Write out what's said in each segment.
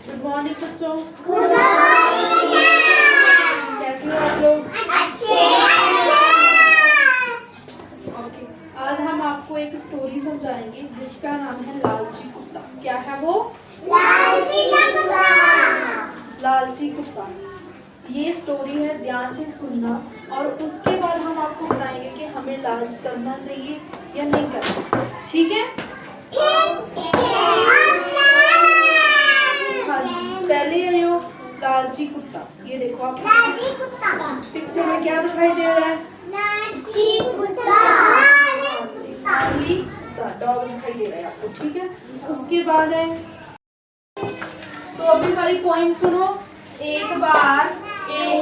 Good morning बच्चों। Good morning. कैसे हो आप लोग? अच्छे। ओके, आज हम आपको एक स्टोरी समझाएंगे जिसका नाम है लालची कुत्ता। क्या है वो? लालची कुत्ता। लालची कुत्ता। ये स्टोरी है, ध्यान से सुनना और उसके बाद हम आपको बताएंगे कि हमें लालच करना चाहिए या नहीं करना चाहिए। ठीक है? हाँ जी, पहले आयो लालची कुत्ता। ये देखो आप पिक्चर में क्या दिखाई दे रहा है? लालची कुत्ता। लालची कुत्ता डॉग दिखाई दे रहा है आपको। ठीक है, उसके बाद है, तो अभी हमारी पोइम सुनो। एक बार एक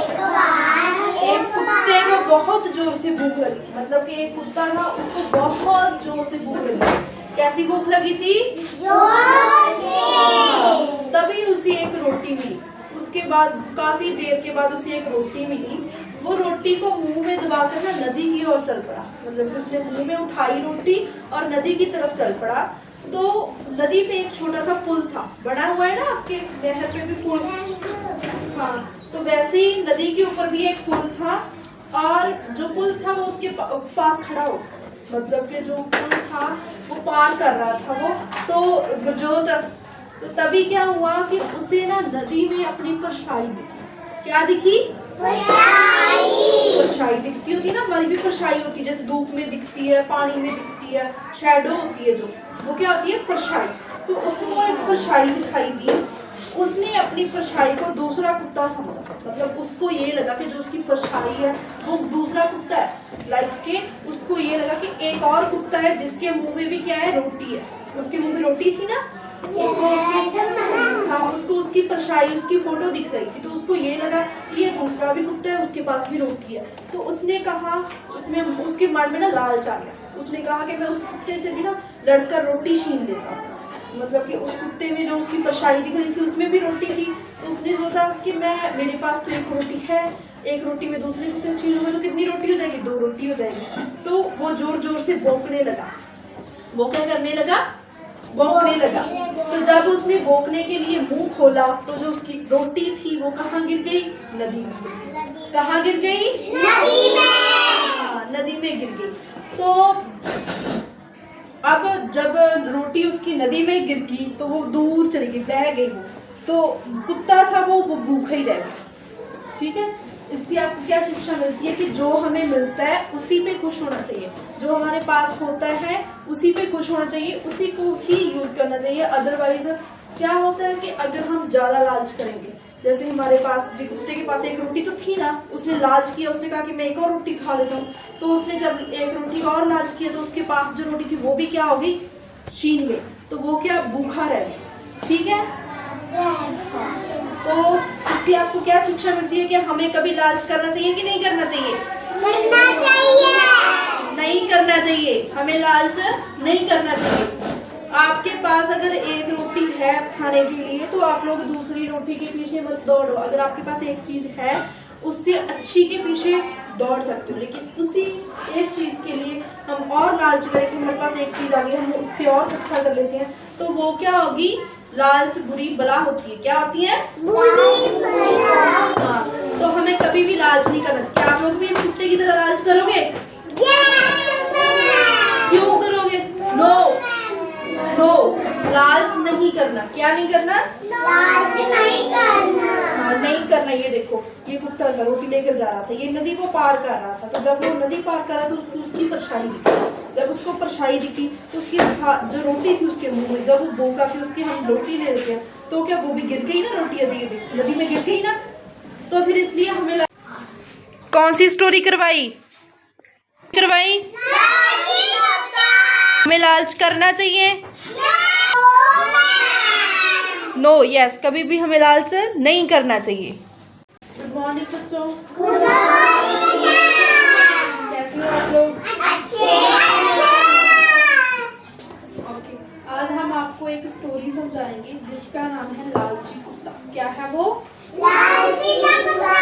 कुत्ते को बहुत जोर से भूख लगी। मतलब कि एक कुत्ता था, उसको बहुत जोर से भूख लगी। कैसी भूख लगी थी? जोर से। तभी उसे एक रोटी मिली। उसके बाद काफी देर के बाद उसे एक रोटी मिली। वो रोटी को मुंह में दबाकर ना नदी की ओर चल पड़ा। मतलब कि उसने मुंह में उठाई रोटी और नदी की तरफ चल पड़ा। तो नदी पे एक छोटा सा पुल था, बना हुआ है ना आपके नहर पे भी पुल। हाँ, तो वैसे ही नदी के ऊपर भी एक पुल था और जो पुल था वो उसके पास खड़ा हो। मतलब कि जो पुल था वो पार कर रहा था वो। तो तभी क्या हुआ कि उसे ना नदी में अपनी परछाई दिखी। क्या दिखी? परछाई दिखती होती है ना, हमारी भी परछाई होती है, जैसे धूप में दिखती है, पानी में दिखती है, शैडो होती है जो, वो क्या होती है? परछाई। तो उसको एक परछाई दिखाई दी। उसने अपनी परछाई को दूसरा कुत्ता समझा। मतलब उसको ये लगा कि जो उसकी परछाई है वो दूसरा कुत्ता है। लाइक के उसको ये लगा कि एक और कुत्ता है जिसके मुंह में भी क्या है? रोटी है। उसके मुंह में रोटी थी ना, उसको उसकी परछाई, उसकी फोटो दिख रही थी। तो उसको ये लगा कि ये दूसरा भी कुत्ता है, उसके पास भी रोटी है। तो उसने कहा, उसके मन में ना लालच आ गया। उसने कहा कि मैं उस कुत्ते से भी ना लड़कर रोटी छीन लेता हूँ। मतलब कि उस कुत्ते में जो उसकी परछाई दिख रही थी उसमें भी रोटी थी। तो उसने सोचा कि मेरे पास तो एक रोटी है, एक रोटी में दूसरे कुत्ते से छीनूंगा तो कितनी रोटी हो जाएगी? 2 रोटी हो जाएगी। तो वो जोर जोर से भौंकने लगा। वो क्या करने लगा? भौंकने लगा। तो जब उसने भौंकने के लिए मुंह खोला तो जो उसकी रोटी थी वो कहाँ गिर गई? नदी में गिर गई। कहाँ गिर गई? नदी में। हाँ, नदी में गिर गई। तो अब जब रोटी उसकी नदी में गिर गई तो वो दूर चली गई, बह गई वो। तो कुत्ता था वो भूखा ही रह गया। ठीक है, इससे आपको क्या शिक्षा मिलती है कि जो हमें मिलता है उसी पे खुश होना चाहिए। जो हमारे पास होता है उसी पे खुश होना चाहिए, उसी को ही यूज करना चाहिए। अदरवाइज क्या होता है कि अगर हम ज्यादा लालच करेंगे, जैसे हमारे पास जी कुत्ते के पास एक रोटी तो थी ना, उसने लालच किया, उसने कहा कि मैं एक और रोटी खा लेता हूँ। तो उसने जब एक रोटी का और लालच किया तो उसके पास जो रोटी थी वो भी क्या हो गई? छीन गई। तो वो क्या? भूखा रह गया। ठीक है, तो इससे आपको क्या शिक्षा मिलती है कि हमें कभी लालच करना चाहिए कि नहीं करना चाहिए? करना चाहिए। नहीं करना चाहिए, हमें लालच नहीं करना चाहिए। आपके पास अगर एक रोटी है खाने के लिए तो आप लोग दूसरी रोटी के पीछे मत दौड़ो। अगर आपके पास एक चीज है उससे अच्छी के पीछे दौड़ सकते हो, लेकिन उसी एक चीज के लिए हम और लालच करें कि हमारे पास एक चीज आ गई, हम उससे और इकट्ठा कर लेते हैं, तो वो क्या होगी? लालच बुरी बला होती है। क्या होती है? हाँ, तो हमें कभी भी लालच नहीं करना चाहिए। आप लोग भी इस कुत्ते की तरह लालच करोगे? क्यों करोगे? नो, लालच नहीं करना। क्या नहीं करना? लालच नहीं करना। हाँ, नहीं करना। ये देखो, ये कुत्ता रोटी लेकर जा रहा था, ये नदी को पार कर रहा था। तो जब वो नदी पार कर रहा था तो उसको उसकी परछाई दिखी। जब उसको परछाई दिखी तो उसकी जो रोटी थी उसके मुंह में, जब वो भूखा कि उसकी हम रोटी ले लेते हैं तो क्या वो भी गिर गई ना? रोटी नदी में गिर गई ना? तो फिर इसलिए हमें कौन सी स्टोरी करवाई? हमें लालच करना चाहिए? नो, यस, कभी भी हमें लालच नहीं करना चाहिए। गुड मॉर्निंग बच्चों। Good morning. कैसे हो आप लोग? अच्छे। ओके, आज हम आपको एक स्टोरी समझाएंगे जिसका नाम है लालची कुत्ता। क्या है वो? लालची कुत्ता।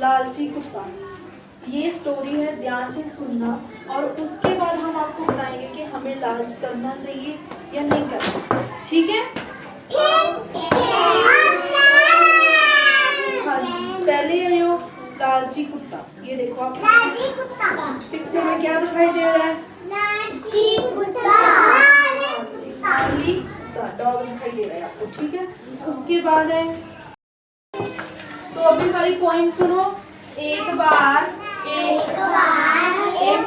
लालची कुत्ता। ये स्टोरी है, ध्यान से सुनना और उसके बाद हम आपको बताएंगे कि हमें लालच करना चाहिए या नहीं करना चाहिए। ठीक है? ठीक है। उसके बाद है, तो अभी हमारी पोइम सुनो। एक बार एक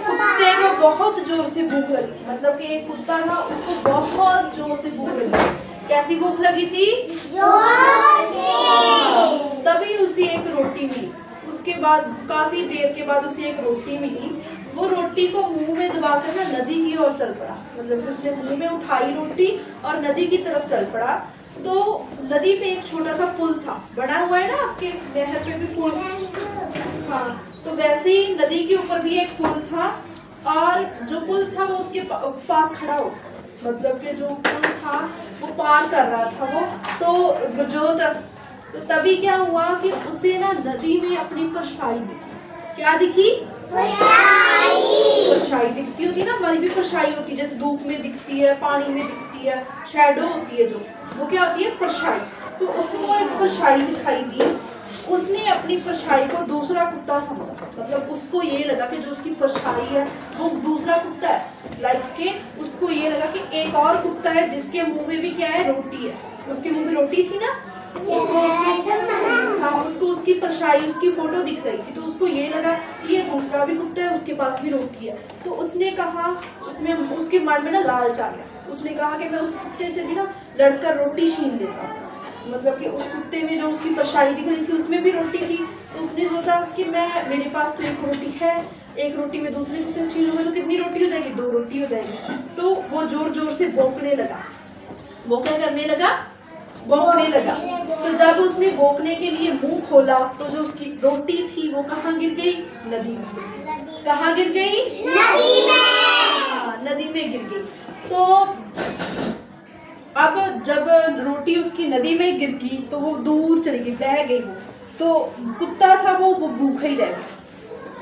कुत्ते को बहुत जोर से भूख लगी थी, मतलब कि एक कुत्ता था, उसको बहुत जोर से भूख लगी थी। कैसी भूख लगी थी? जोर से। तभी उसे एक रोटी मिली। उसके बाद काफी देर के बाद उसे एक रोटी मिली। वो रोटी को मुंह में दबाकर ना नदी की ओर चल पड़ा, मतलब कि उसने मुंह में उठाई रोटी और नदी की तरफ चल पड़ा। तो नदी पे एक छोटा सा पुल था, बना हुआ है ना आपके नहर पे भी पुल, हाँ, तो वैसे ही नदी के ऊपर भी एक पुल था और जो पुल था वो उसके पास खड़ा हो, मतलब कि जो पुल था वो पार कर रहा था वो। तो तभी क्या हुआ कि उसे ना नदी में अपनी परछाई दिखी। क्या दिखी? परछाई दिखती होती है ना, हमारी भी परछाई होती है, जैसे धूप में दिखती है, पानी में दिखती है, शैडो होती है जो, वो क्या होती है? परछाई। तो उसको एक परछाई दिखाई दी। उसने अपनी परछाई को दूसरा कुत्ता समझा, मतलब उसको ये लगा कि जो उसकी परछाई है वो दूसरा कुत्ता है, लाइक के उसको ये लगा कि एक और कुत्ता है जिसके मुंह में भी क्या है? रोटी है। उसके मुंह में रोटी थी ना, उसको उसकी परछाई, उसकी फोटो दिख रही थी, तो उसको ये लगा कि ये दूसरा भी कुत्ता है, उसके पास भी रोटी है। तो उसने कहा, उसके मन में ना लालच आ गया। उसने कहा कि मैं उस कुत्ते से भी ना लड़कर रोटी छीन लेता हूँ, मतलब कि उस कुत्ते में जो उसकी परछाई दिख रही थी उसमें भी रोटी थी। तो उसने सोचा कि मेरे पास तो एक रोटी है, एक रोटी में दूसरे कुत्ते से छीन लूंगा तो कितनी रोटी हो जाएगी? 2 रोटी हो जाएगी। तो वो जोर जोर से भौंकने लगा। वो क्या करने लगा? भौंकने लगा। तो जब उसने भौंकने के लिए मुंह खोला तो जो उसकी रोटी थी वो कहाँ गिर गई? नदी में। कहाँ गिर गई? नदी में। हाँ, नदी में गिर गई। तो अब जब रोटी उसकी नदी में गिर गई तो वो दूर चली गई, बह गई वो। तो कुत्ता था वो भूखा ही रह गया।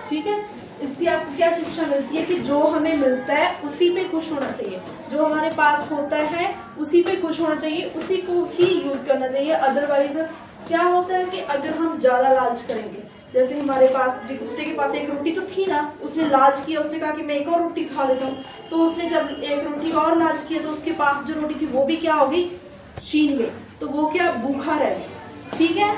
ठीक है। इससे आपको क्या शिक्षा मिलती है कि जो हमें मिलता है उसी पे खुश होना चाहिए, जो हमारे पास होता है उसी पे खुश होना चाहिए, उसी को ही यूज करना चाहिए। अदरवाइज क्या होता है कि अगर हम ज्यादा लालच करेंगे, जैसे हमारे पास जो कुत्ते के पास एक रोटी तो थी ना, उसने लालच किया, उसने कहा कि मैं एक और रोटी खा लेता हूँ। तो उसने जब एक रोटी का और लालच किया तो उसके पास जो रोटी थी वो भी क्या होगी? छीन गई। तो वो क्या? भूखा रह गया। ठीक है।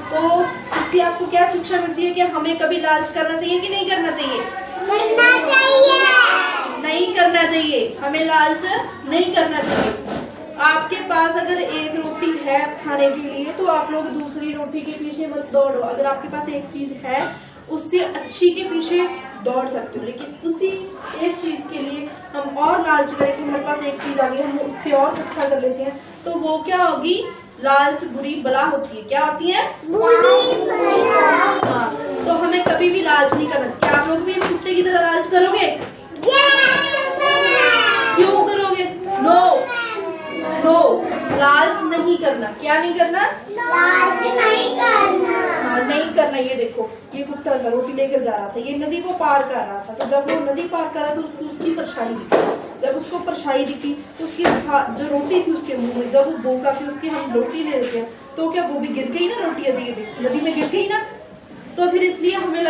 तो इससे आपको क्या शिक्षा मिलती है कि हमें कभी लालच करना चाहिए कि नहीं करना चाहिए? करना चाहिए। नहीं करना चाहिए, हमें लालच नहीं करना चाहिए। आपके पास अगर एक रोटी है खाने के लिए तो आप लोग दूसरी रोटी के पीछे मत दौड़ो। अगर आपके पास एक चीज है उससे अच्छी के पीछे दौड़ सकते हो, लेकिन उसी एक चीज के लिए हम और लालच करें कि हमारे पास एक चीज आ गई, हम उससे और इकट्ठा कर लेते हैं, तो वो क्या होगी? लालच बुरी बला होती है। क्या होती है? हाँ, तो हमें कभी भी लालच नहीं करना चाहिए। क्या आप लोग भी इस कुत्ते की तरह लालच करोगे? क्यों करोगे? नो, लालच नहीं करना। क्या नहीं करना? लालच नहीं करना। हाँ, नहीं करना। ये देखो, ये कुत्ता रोटी लेकर जा रहा था, ये नदी को पार कर रहा था। तो जब वो नदी पार कर रहा था तो उसको उसकी परछाई दिखी। जब उसको परछाई दिखी तो उसकी जो रोटी थी उसके मुंह में, जब वो भूखा कि उसकी हम रोटी ले लेते हैं तो क्या वो भी गिर गई ना? रोटी नदी में गिर गई ना? तो फिर इसलिए हमें